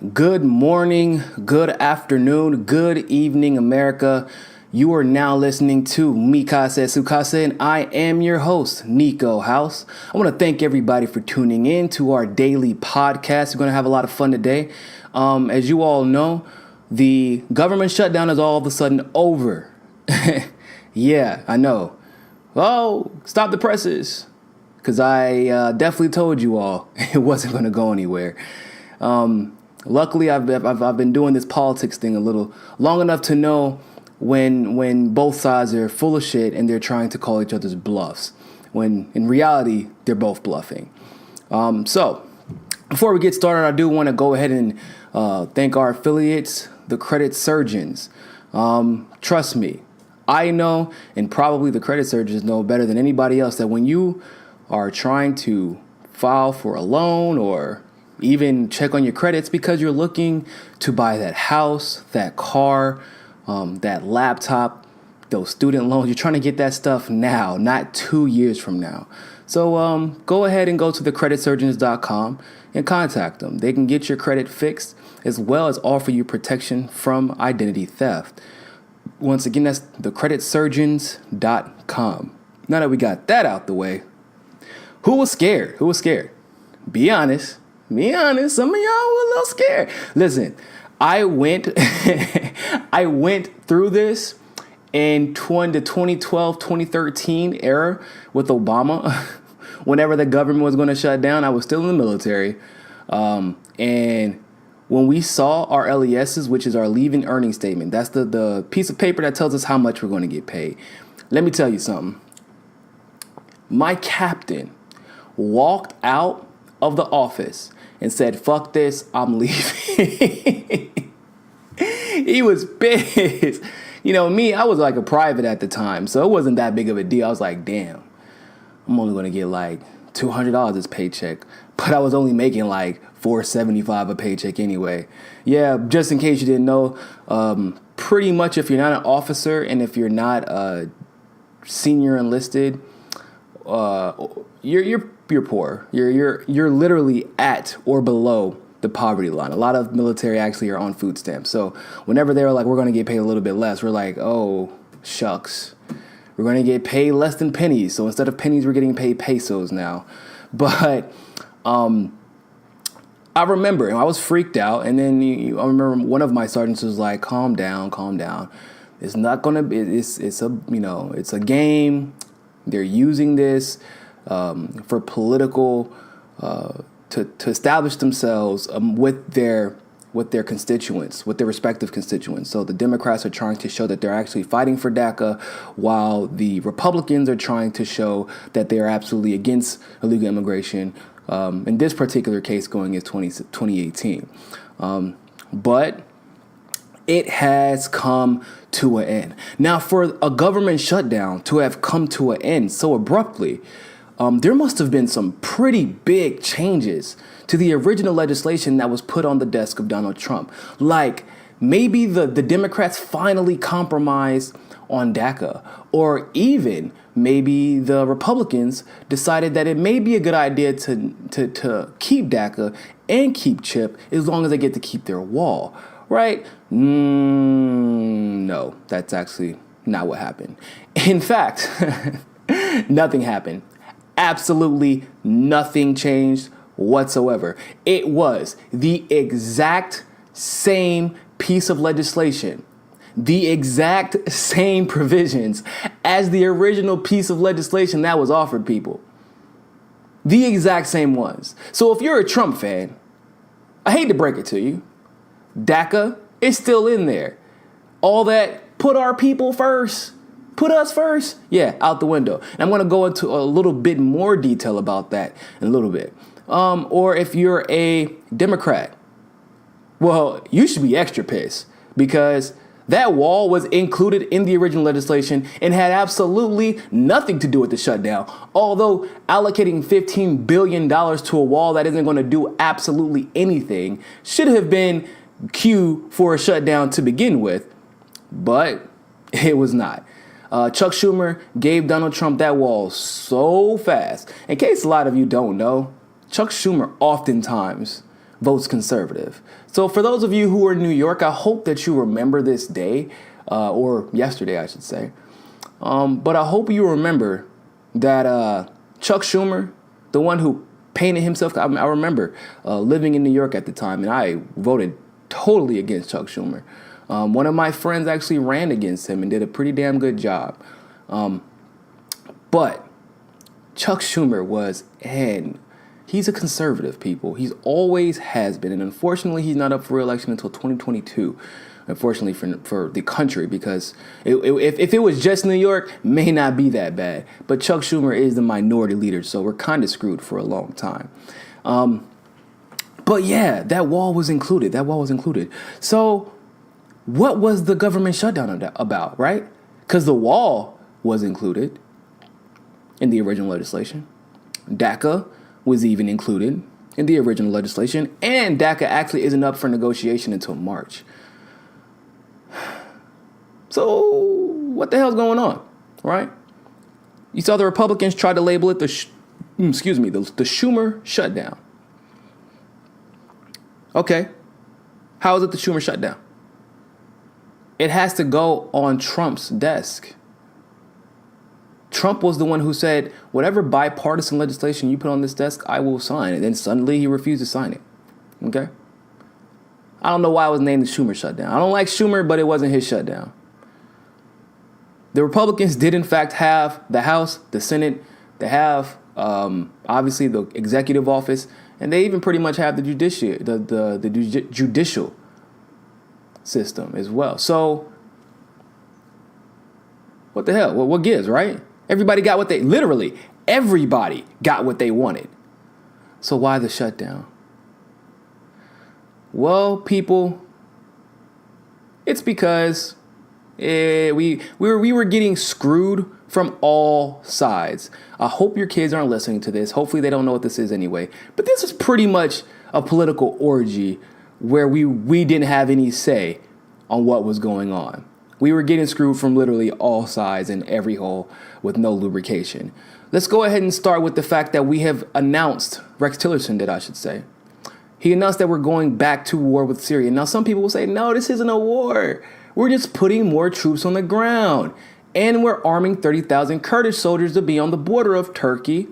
Good morning, good afternoon, good evening, America. You are now listening to Mikase Sukase, and I am your host, Niko Halts. I want to thank everybody for tuning in to our daily podcast. We're going to have a lot of fun today. As you all know, the government shutdown is all of a sudden over. Yeah, I know. Oh, stop the presses. Because I definitely told you all it wasn't going to go anywhere. Luckily, I've been doing this politics thing a little long enough to know when both sides are full of shit and they're trying to call each other's bluffs, when in reality, they're both bluffing. So before we get started, I do want to go ahead and thank our affiliates, the credit surgeons. Trust me, I know, and probably the credit surgeons know better than anybody else, that when you are trying to file for a loan or even check on your credits because you're looking to buy that house, that car, that laptop, those student loans. You're trying to get that stuff now, not 2 years from now. So go ahead and go to thecreditsurgeons.com and contact them. They can get your credit fixed as well as offer you protection from identity theft. Once again, that's thecreditsurgeons.com. Now that we got that out the way, who was scared? Who was scared? Be honest. Be honest, some of y'all were a little scared. Listen, I went through this in the 2012, 2013 era with Obama. Whenever the government was going to shut down, I was still in the military. And when we saw our LESs, which is our leaving earning statement, that's the piece of paper that tells us how much we're going to get paid. Let me tell you something. My captain walked out of the office and said, "Fuck this, I'm leaving." He was pissed. You know, me, I was like a private at the time, so it wasn't that big of a deal. I was like, damn, I'm only going to get like $200 this paycheck. But I was only making like $475 a paycheck anyway. Yeah, just in case you didn't know, pretty much if you're not an officer and if you're not a senior enlisted, you're poor. You're literally at or below the poverty line. A lot of military actually are on food stamps. So whenever they were like, we're going to get paid a little bit less, we're like, oh, shucks. We're going to get paid less than pennies. So instead of pennies, we're getting paid pesos now. But I remember, and I was freaked out. And then I remember one of my sergeants was like, calm down, calm down. It's not going to be, it's a game. They're using this for political, to establish themselves with their constituents, with their respective constituents. So the Democrats are trying to show that they're actually fighting for DACA, while the Republicans are trying to show that they are absolutely against illegal immigration. In this particular case, going is 2018. But it has come to an end. Now, for a government shutdown to have come to an end so abruptly, there must have been some pretty big changes to the original legislation that was put on the desk of Donald Trump. Like, maybe the Democrats finally compromised on DACA, or even maybe the Republicans decided that it may be a good idea to keep DACA and keep CHIP as long as they get to keep their wall. Right? No, that's actually not what happened. In fact, nothing happened. Absolutely nothing changed whatsoever. It was the exact same piece of legislation, the exact same provisions as the original piece of legislation that was offered people. The exact same ones. So if you're a Trump fan, I hate to break it to you, DACA is still in there. All that, put our people first, put us first, yeah, out the window. And I'm going to go into a little bit more detail about that in a little bit. Or if you're a Democrat, well, you should be extra pissed because that wall was included in the original legislation and had absolutely nothing to do with the shutdown. Although allocating $15 billion to a wall that isn't going to do absolutely anything should have been cue for a shutdown to begin with, but it was not. Chuck Schumer gave Donald Trump that wall so fast. In case a lot of you don't know, Chuck Schumer oftentimes votes conservative. So for those of you who are in New York, I hope that you remember this day, or yesterday, I should say. But I hope you remember that Chuck Schumer, the one who painted himself, I remember living in New York at the time, and I voted totally against Chuck Schumer. One of my friends actually ran against him and did a pretty damn good job. But Chuck Schumer he's a conservative, people. He's always has been. And unfortunately, he's not up for re-election until 2022. Unfortunately for the country, because if it was just New York, may not be that bad. But Chuck Schumer is the minority leader, so we're kind of screwed for a long time. But yeah, that wall was included. So what was the government shutdown about, right? Because the wall was included in the original legislation. DACA was even included in the original legislation. And DACA actually isn't up for negotiation until March. So what the hell's going on, right? You saw the Republicans try to label it the Schumer shutdown. Okay. How is it the Schumer shutdown? It has to go on Trump's desk. Trump was the one who said, whatever bipartisan legislation you put on this desk, I will sign. And then suddenly he refused to sign it. Okay? I don't know why it was named the Schumer shutdown. I don't like Schumer, but it wasn't his shutdown. The Republicans did, in fact, have the House, the Senate. They have, obviously, the executive office. And they even pretty much have the judicial system as well. So, what the hell? What gives, right? Everybody got everybody got what they wanted. So why the shutdown? Well, people, it's because we were getting screwed from all sides. I hope your kids aren't listening to this. Hopefully they don't know what this is anyway. But this is pretty much a political orgy where we didn't have any say on what was going on. We were getting screwed from literally all sides in every hole with no lubrication. Let's go ahead and start with the fact that we have announced, Rex Tillerson did, I should say. He announced that we're going back to war with Syria. Now, some people will say, no, this isn't a war. We're just putting more troops on the ground. And we're arming 30,000 Kurdish soldiers to be on the border of Turkey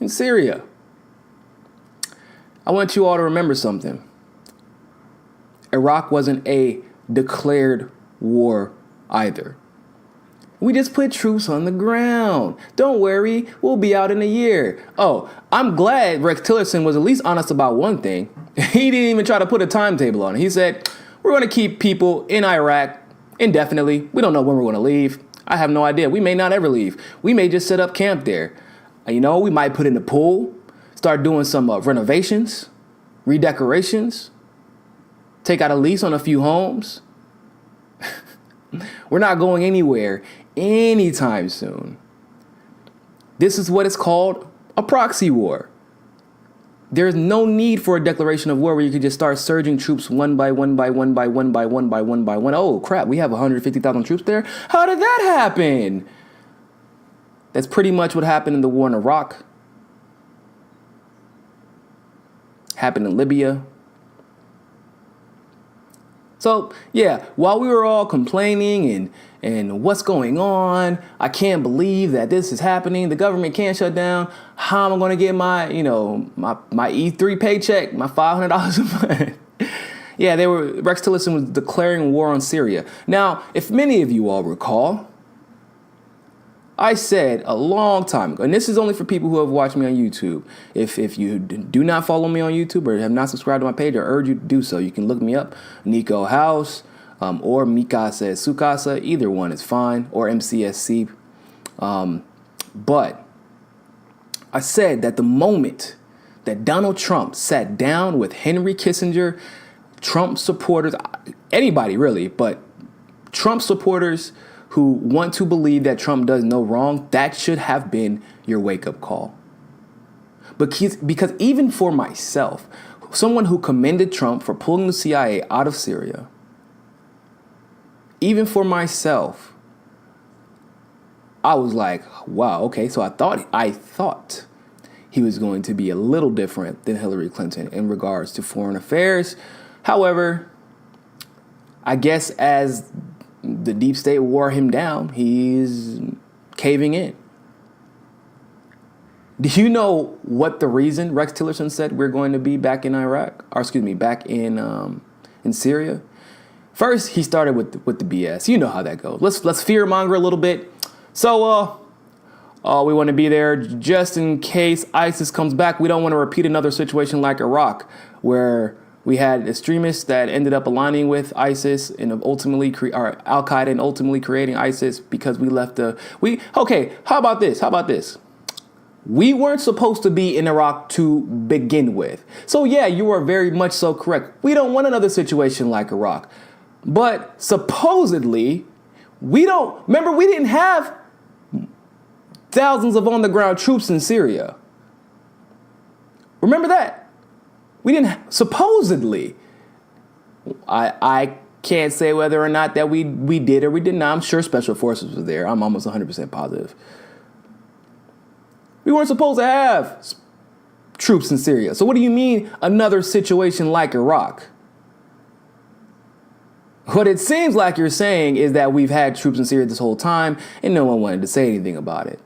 and Syria. I want you all to remember something. Iraq wasn't a declared war either. We just put troops on the ground. Don't worry, we'll be out in a year. Oh, I'm glad Rex Tillerson was at least honest about one thing. He didn't even try to put a timetable on it. He said, we're going to keep people in Iraq indefinitely. We don't know when we're going to leave. I have no idea. We may not ever leave. We may just set up camp there. We might put in a pool, start doing some renovations, redecorations, take out a lease on a few homes. We're not going anywhere anytime soon. This is what it's called a proxy war. There's no need for a declaration of war where you could just start surging troops one by one. Oh, crap, we have 150,000 troops there? How did that happen? That's pretty much what happened in the war in Iraq. Happened in Libya. So, yeah, while we were all complaining and what's going on, I can't believe that this is happening. The government can't shut down. How am I going to get my E3 paycheck, my $500 a month? Yeah, Rex Tillerson was declaring war on Syria. Now, if many of you all recall, I said a long time ago, and this is only for people who have watched me on YouTube. If you do not follow me on YouTube or have not subscribed to my page, I urge you to do so. You can look me up, Niko House, or Mikasa Sukasa. Either one is fine, or MCSC. But I said that the moment that Donald Trump sat down with Henry Kissinger, Trump supporters, anybody really, but Trump supporters who want to believe that Trump does no wrong, that should have been your wake-up call. Because even for myself, someone who commended Trump for pulling the CIA out of Syria, even for myself, I was like, wow, okay, so I thought he was going to be a little different than Hillary Clinton in regards to foreign affairs. However, I guess as the deep state wore him down, he's caving in. Do you know what the reason Rex Tillerson said we're going to be back in Iraq? Or excuse me, back in Syria? First, he started with the BS. You know how that goes. Let's fear monger a little bit. So we want to be there just in case ISIS comes back. We don't want to repeat another situation like Iraq, where we had extremists that ended up aligning with ISIS and ultimately Al Qaeda and ultimately creating ISIS because we left okay, how about this? We weren't supposed to be in Iraq to begin with. So yeah, you are very much so correct. We don't want another situation like Iraq. But supposedly, we didn't have thousands of on-the-ground troops in Syria. Remember that? We didn't, supposedly. I can't say whether or not that we did or we did not. I'm sure Special Forces was there. I'm almost 100% positive. We weren't supposed to have troops in Syria. So what do you mean another situation like Iraq? What it seems like you're saying is that we've had troops in Syria this whole time and no one wanted to say anything about it.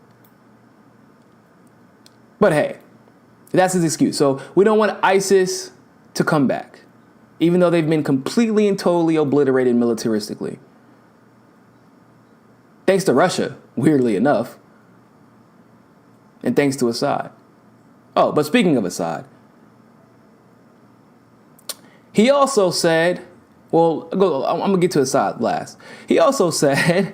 But hey, that's his excuse. So we don't want ISIS to come back, even though they've been completely and totally obliterated militaristically. Thanks to Russia, weirdly enough. And thanks to Assad. Oh, but speaking of Assad, he also said, I'm going to get to Assad last. He also said,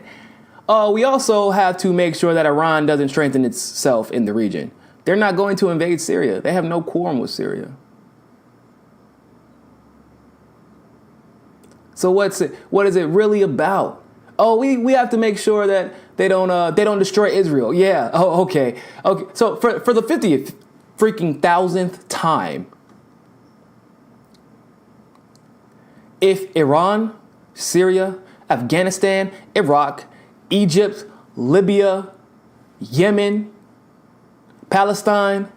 we also have to make sure that Iran doesn't strengthen itself in the region. They're not going to invade Syria. They have no quorum with Syria. So what is it really about? Oh, we have to make sure that they don't destroy Israel. Yeah. Oh, okay. Okay. So for the 50th freaking thousandth time, if Iran, Syria, Afghanistan, Iraq, Egypt, Libya, Yemen, Palestine,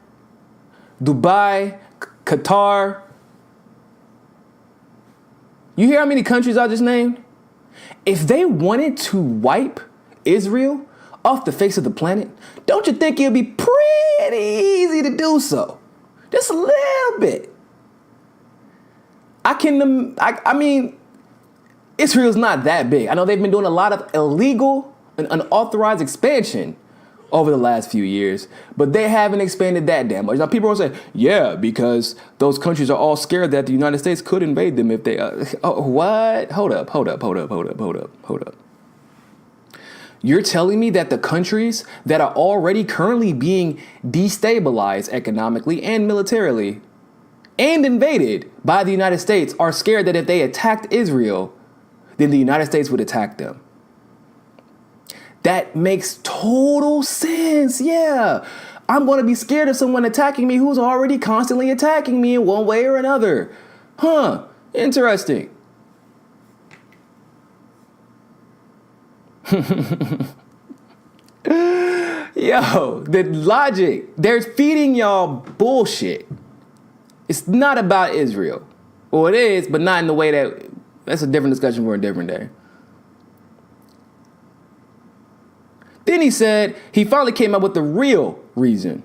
Dubai, Qatar, you hear how many countries I just named? If they wanted to wipe Israel off the face of the planet, don't you think it would be pretty easy to do so? Just a little bit. I mean, Israel's not that big. I know they've been doing a lot of illegal and unauthorized expansion over the last few years, but they haven't expanded that damn much. Now, people are saying, yeah, because those countries are all scared that the United States could invade them if they... what? Hold up. You're telling me that the countries that are already currently being destabilized economically and militarily and invaded by the United States are scared that if they attacked Israel, then the United States would attack them? That makes total sense. Yeah. I'm going to be scared of someone attacking me who's already constantly attacking me in one way or another. Huh. Interesting. Yo, the logic. They're feeding y'all bullshit. It's not about Israel. Well, it is, but not in the way that's a different discussion for a different day. Then he said he finally came up with the real reason.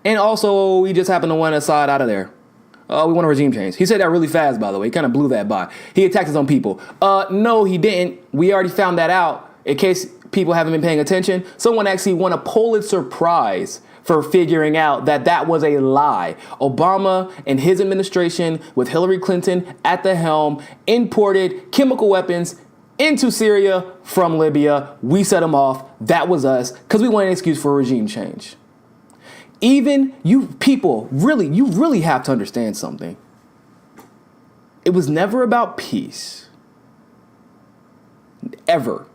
And also, we just happened to want Assad out of there. We want a regime change. He said that really fast, by the way. He kind of blew that by. He attacked his own people. No, he didn't. We already found that out. In case people haven't been paying attention, someone actually won a Pulitzer Prize for figuring out that that was a lie. Obama and his administration, with Hillary Clinton at the helm, imported chemical weapons into Syria from Libya. We set them off. That was us, because we wanted an excuse for a regime change. Even you people, you really have to understand something. It was never about peace. Ever.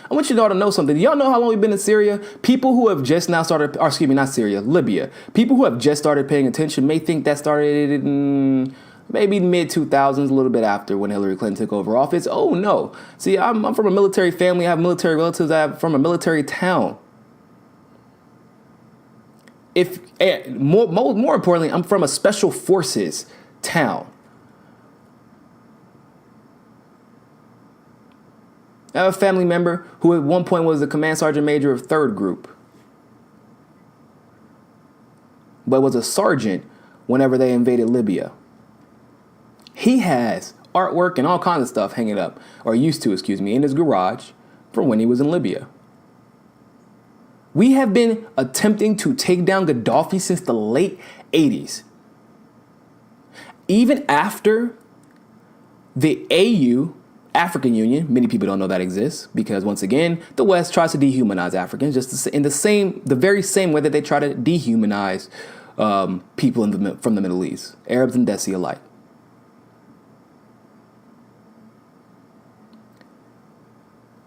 I want you all to know something. Do y'all know how long we've been in Syria? People who have just now started, or excuse me, not Syria, Libya. People who have just started paying attention may think that started in maybe mid-2000s, a little bit after when Hillary Clinton took over office. Oh, no. See, I'm from a military family. I have military relatives. I'm from a military town. if more importantly, I'm from a special forces town. I have a family member who at one point was the command sergeant major of 3rd Group, but was a sergeant whenever they invaded Libya. He has artwork and all kinds of stuff hanging up, or used to, in his garage from when he was in Libya. We have been attempting to take down Gaddafi since the late 80s. Even after the AU, African Union, many people don't know that exists because once again, the West tries to dehumanize Africans just in the very same way that they try to dehumanize people from the Middle East, Arabs and Desi alike.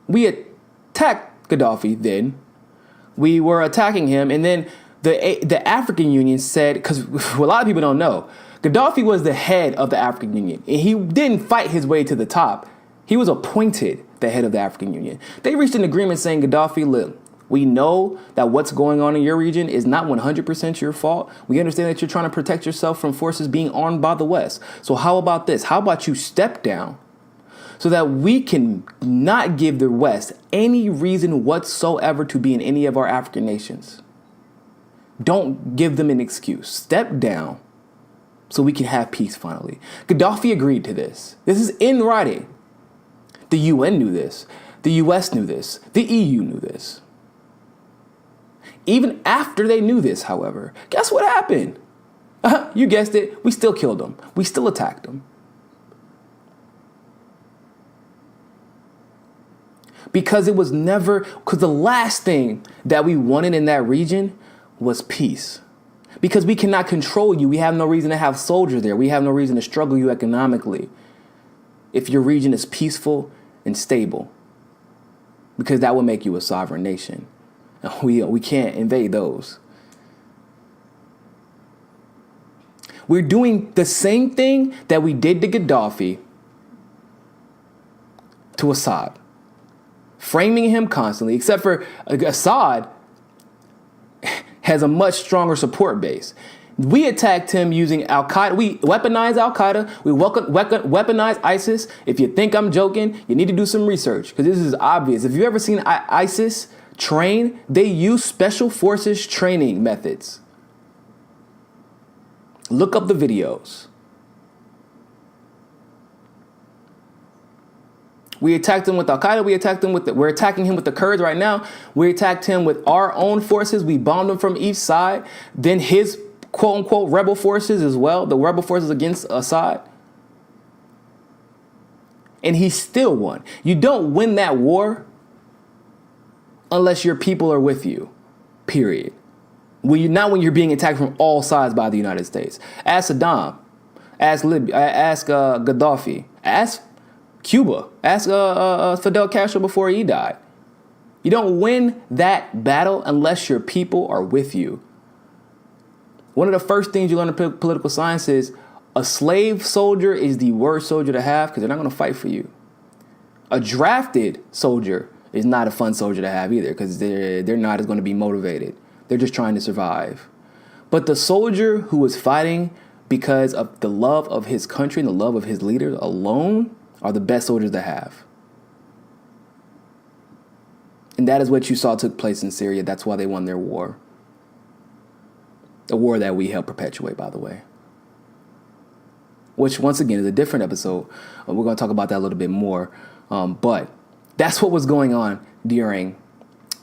We attacked Gaddafi then. We were attacking him, and then the African Union said, because a lot of people don't know, Gaddafi was the head of the African Union, and he didn't fight his way to the top. He was appointed the head of the African Union. They reached an agreement saying, Gaddafi, look, we know that what's going on in your region is not 100% your fault. We understand that you're trying to protect yourself from forces being armed by the West. So how about this? How about you step down so that we can not give the West any reason whatsoever to be in any of our African nations? Don't give them an excuse. Step down so we can have peace finally. Gaddafi agreed to this. This is in writing. The UN knew this. The US knew this. The EU knew this. Even after they knew this, however, guess what happened? You guessed it. We still killed them. We still attacked them. Because the last thing that we wanted in that region was peace. Because we cannot control you. We have no reason to have soldiers there. We have no reason to struggle you economically if your region is peaceful and stable. Because that would make you a sovereign nation. And we can't invade those. We're doing the same thing that we did to Gaddafi to Assad. Framing him constantly, except for Assad has a much stronger support base. We attacked him using Al-Qaeda. We weaponized Al-Qaeda. We weaponized ISIS. If you think I'm joking, you need to do some research because this is obvious. If you've ever seen ISIS train, they use special forces training methods. Look up the videos. We attacked him with Al-Qaeda. We're attacking him with the Kurds right now. We attacked him with our own forces. We bombed him from each side. Then his quote unquote rebel forces as well. The rebel forces against Assad. And he still won. You don't win that war unless your people are with you. Period. Not when you're being attacked from all sides by the United States. Ask Saddam. Ask Libya. Ask Gaddafi. Ask Cuba. Ask Fidel Castro before he died. You don't win that battle unless your people are with you. One of the first things you learn in political science is a slave soldier is the worst soldier to have because they're not going to fight for you. A drafted soldier is not a fun soldier to have either because they're not as going to be motivated. They're just trying to survive. But the soldier who is fighting because of the love of his country and the love of his leaders alone are the best soldiers to have. And that is what you saw took place in Syria. That's why they won their war. A war that we helped perpetuate, by the way. Which, once again, is a different episode. We're going to talk about that a little bit more. But that's what was going on during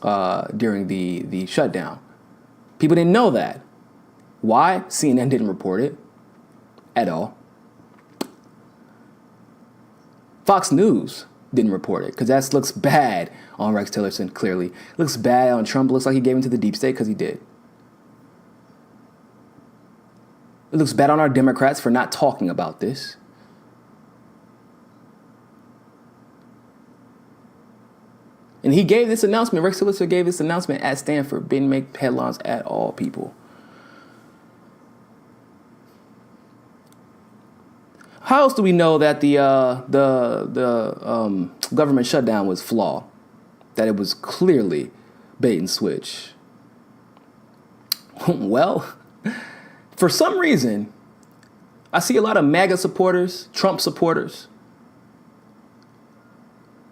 the shutdown. People didn't know that. Why? CNN didn't report it at all. Fox News didn't report it because that looks bad on Rex Tillerson, clearly. Looks bad on Trump. Looks like he gave in to the deep state because he did. It looks bad on our Democrats for not talking about this. And he gave this announcement, Rex Tillerson gave this announcement at Stanford. Didn't make headlines at all, people. How else do we know that the government shutdown was flawed? That it was clearly bait and switch. Well, for some reason, I see a lot of MAGA supporters, Trump supporters,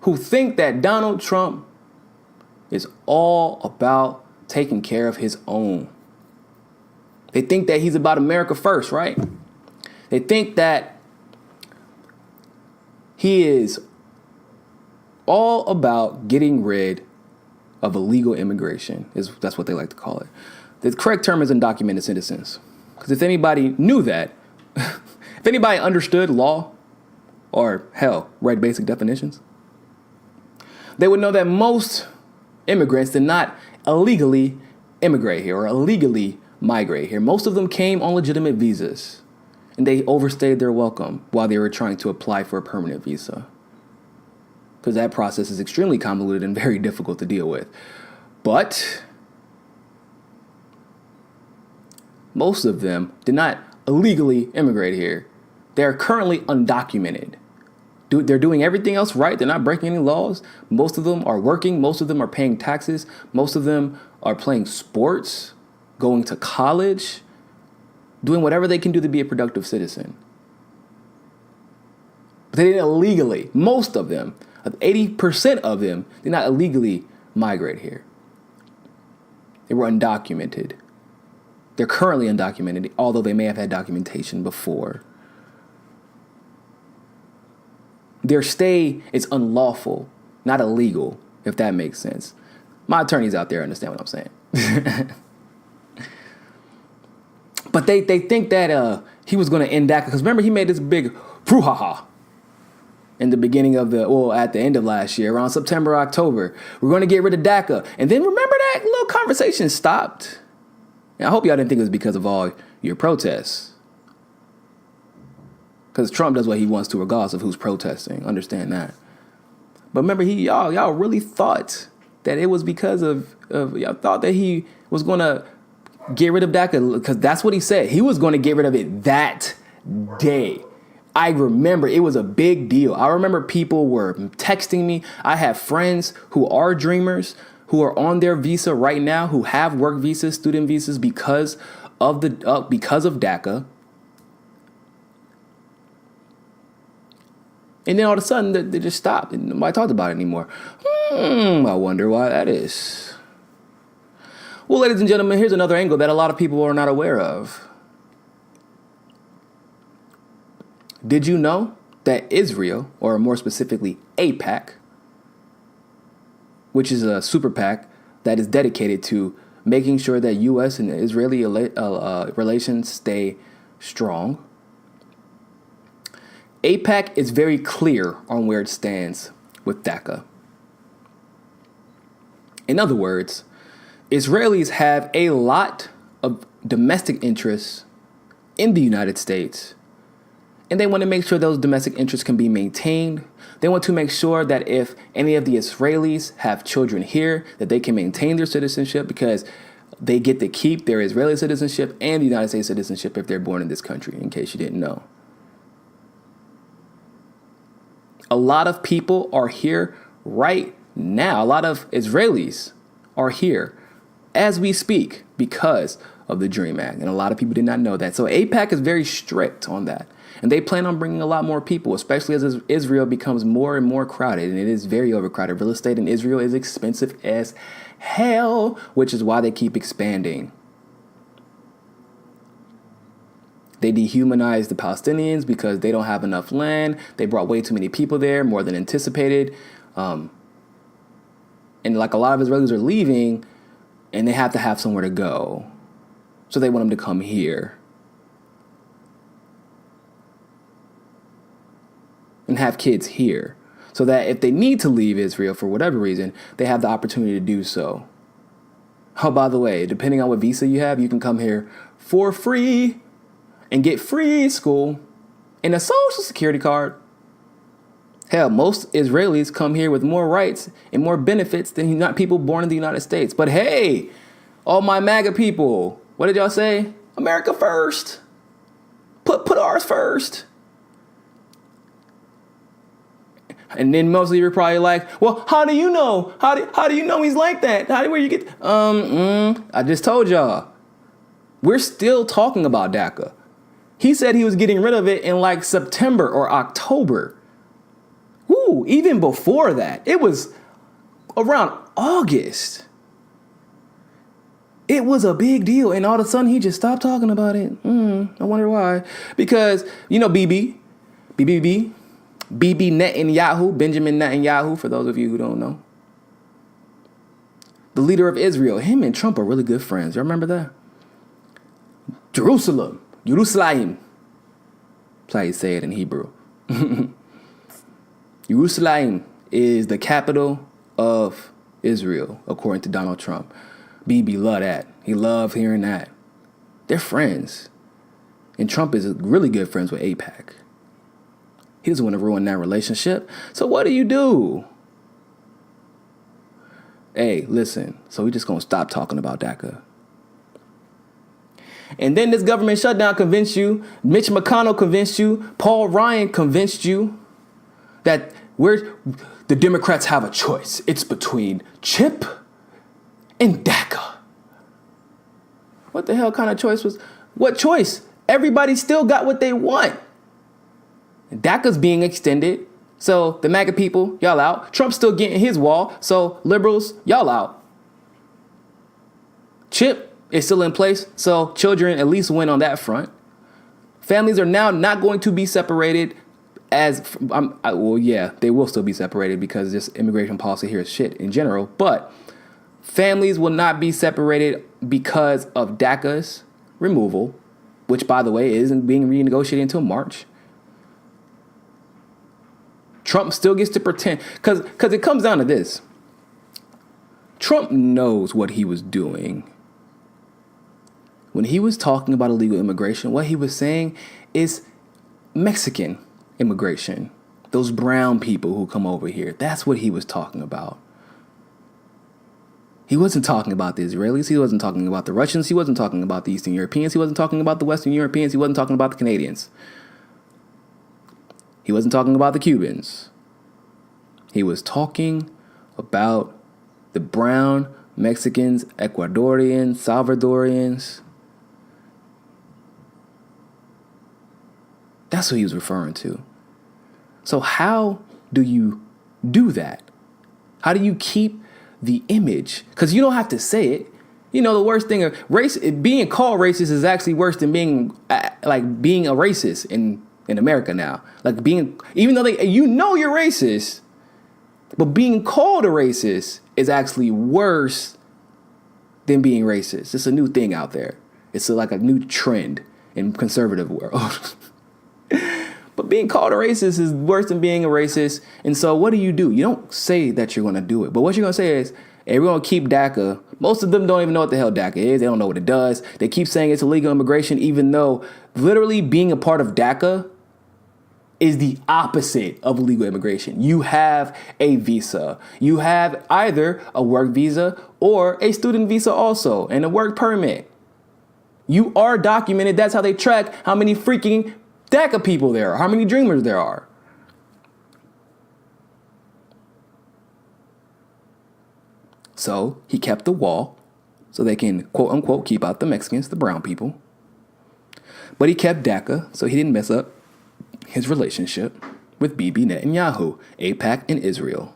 who think that Donald Trump is all about taking care of his own. They think that he's about America first, right? They think that he is all about getting rid of illegal immigration. That's what they like to call it. The correct term is undocumented citizens. Because if anybody knew that, if anybody understood law, or hell, read basic definitions, they would know that most immigrants did not illegally immigrate here or illegally migrate here. Most of them came on legitimate visas, and they overstayed their welcome while they were trying to apply for a permanent visa. Because that process is extremely convoluted and very difficult to deal with. But most of them did not illegally immigrate here. They're currently undocumented. They're doing everything else right. They're not breaking any laws. Most of them are working. Most of them are paying taxes. Most of them are playing sports, going to college, doing whatever they can do to be a productive citizen. But they didn't illegally. Most of them, 80% of them, did not illegally migrate here. They were undocumented. They're currently undocumented, although they may have had documentation before. Their stay is unlawful, not illegal, if that makes sense. My attorneys out there understand what I'm saying. But they think that he was going to end DACA. Because remember, he made this big brouhaha in the beginning of at the end of last year, around September, October. We're going to get rid of DACA. And then remember that little conversation stopped. And I hope y'all didn't think it was because of all your protests. Because Trump does what he wants to regardless of who's protesting. Understand that. But remember, y'all really thought that it was because of y'all thought that he was going to get rid of DACA, because that's what he said. He was going to get rid of it that day. I remember it was a big deal. I remember people were texting me. I have friends who are dreamers who are on their visa right now, who have work visas, student visas because of DACA. And then all of a sudden, they just stopped. And nobody talked about it anymore. I wonder why that is. Well, ladies and gentlemen, here's another angle that a lot of people are not aware of. Did you know that Israel, or more specifically AIPAC, which is a super PAC that is dedicated to making sure that U.S. and Israeli relations stay strong, AIPAC is very clear on where it stands with DACA. In other words, Israelis have a lot of domestic interests in the United States, and they want to make sure those domestic interests can be maintained. They want to make sure that if any of the Israelis have children here, that they can maintain their citizenship, because they get to keep their Israeli citizenship and the United States citizenship if they're born in this country, in case you didn't know. A lot of people are here right now. A lot of Israelis are here as we speak because of the DREAM Act. And a lot of people did not know that. So AIPAC is very strict on that. And they plan on bringing a lot more people, especially as Israel becomes more and more crowded. And it is very overcrowded. Real estate in Israel is expensive as hell, which is why they keep expanding. They dehumanize the Palestinians because they don't have enough land. They brought way too many people there, more than anticipated. And like a lot of Israelis are leaving, and they have to have somewhere to go. So they want them to come here and have kids here, so that if they need to leave Israel for whatever reason, they have the opportunity to do so. Oh, by the way, depending on what visa you have, you can come here for free and get free school and a social security card. Hell, most Israelis come here with more rights and more benefits than not people born in the United States. But hey, all my MAGA people, what did y'all say? America first. Put ours first. And then most of you are probably like, well, how do you know? How do you know he's like that? Where you get? I just told y'all. We're still talking about DACA. He said he was getting rid of it in like September or October. Woo, even before that. It was around August. It was a big deal. And all of a sudden, he just stopped talking about it. I wonder why. Because, you know, Bibi Netanyahu, Benjamin Netanyahu, for those of you who don't know. The leader of Israel. Him and Trump are really good friends. You remember that? Jerusalem. That's how you say it in Hebrew. Jerusalem is the capital of Israel, according to Donald Trump. Bibi love that. He loved hearing that. They're friends. And Trump is really good friends with AIPAC. He doesn't want to ruin that relationship. So what do? Hey, listen. So we just going to stop talking about DACA. And then this government shutdown convinced you, Mitch McConnell convinced you, Paul Ryan convinced you that the Democrats have a choice. It's between CHIP and DACA. What the hell kind of choice was? What choice? Everybody still got what they want. DACA's being extended. So the MAGA people, y'all out. Trump's still getting his wall. So liberals, y'all out. CHIP is still in place. So children at least win on that front. Families are now not going to be separated they will still be separated because this immigration policy here is shit in general. But families will not be separated because of DACA's removal, which, by the way, isn't being renegotiated until March. Trump still gets to pretend, because it comes down to this. Trump knows what he was doing. When he was talking about illegal immigration, what he was saying is Mexican immigration. Those brown people who come over here. That's what he was talking about. He wasn't talking about the Israelis. He wasn't talking about the Russians. He wasn't talking about the Eastern Europeans. He wasn't talking about the Western Europeans. He wasn't talking about the Canadians. He wasn't talking about the Cubans. He was talking about the brown Mexicans, Ecuadorians, Salvadorians. That's what he was referring to. So how do you do that? How do you keep the image? Because you don't have to say it. You know, the worst thing of race, being called racist is actually worse than being being a racist in America now. Like even though you're racist, but being called a racist is actually worse than being racist. It's a new thing out there. It's like a new trend in conservative world. But being called a racist is worse than being a racist. And so what do? You don't say that you're going to do it. But what you're going to say is, hey, we're going to keep DACA. Most of them don't even know what the hell DACA is. They don't know what it does. They keep saying it's illegal immigration, even though literally being a part of DACA is the opposite of illegal immigration. You have a visa. You have either a work visa or a student visa also, and a work permit. You are documented. That's how they track how many freaking DACA people there are, how many dreamers there are. So he kept the wall so they can, quote unquote, keep out the Mexicans, the brown people. But he kept DACA so he didn't mess up his relationship with Bibi Netanyahu, AIPAC, and Israel.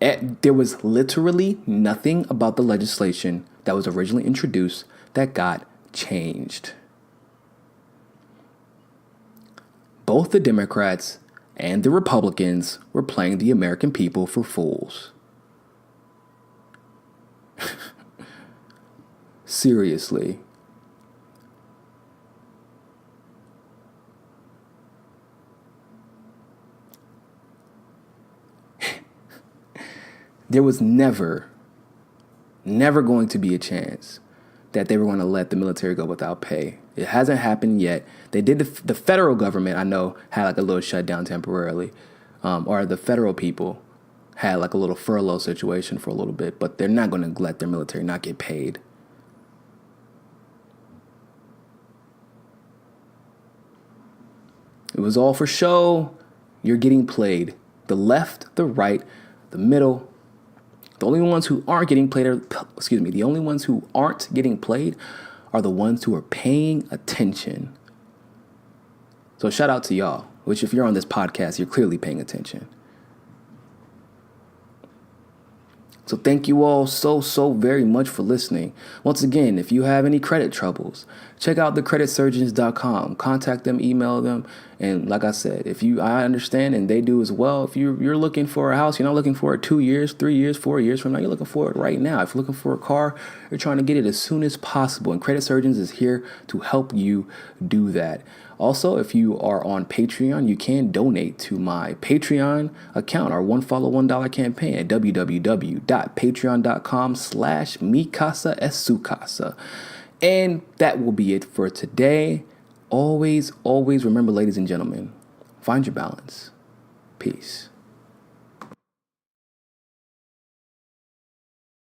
There was literally nothing about the legislation that was originally introduced that got changed. Both the Democrats and the Republicans were playing the American people for fools. Seriously. There was never going to be a chance that they were going to let the military go without pay. It hasn't happened yet. They did the federal government, I know, had like a little shutdown temporarily, or the federal people had like a little furlough situation for a little bit, but they're not going to let their military not get paid. It was all for show. You're getting played. The left, the right, the middle, The only ones who aren't getting played the only ones who aren't getting played are the ones who are paying attention. So shout out to y'all, which if you're on this podcast, you're clearly paying attention. So thank you all so very much for listening. Once again, if you have any credit troubles, check out thecreditsurgeons.com. Contact them, email them. And like I said, I understand and they do as well. If you're looking for a house, you're not looking for it 2 years, 3 years, 4 years from now. You're looking for it right now. If you're looking for a car, you're trying to get it as soon as possible. And Credit Surgeons is here to help you do that. Also, if you are on Patreon, you can donate to my Patreon account, our One Follow $1 campaign at www.patreon.com/mikasa. And that will be it for today. Always remember, ladies and gentlemen, find your balance. Peace.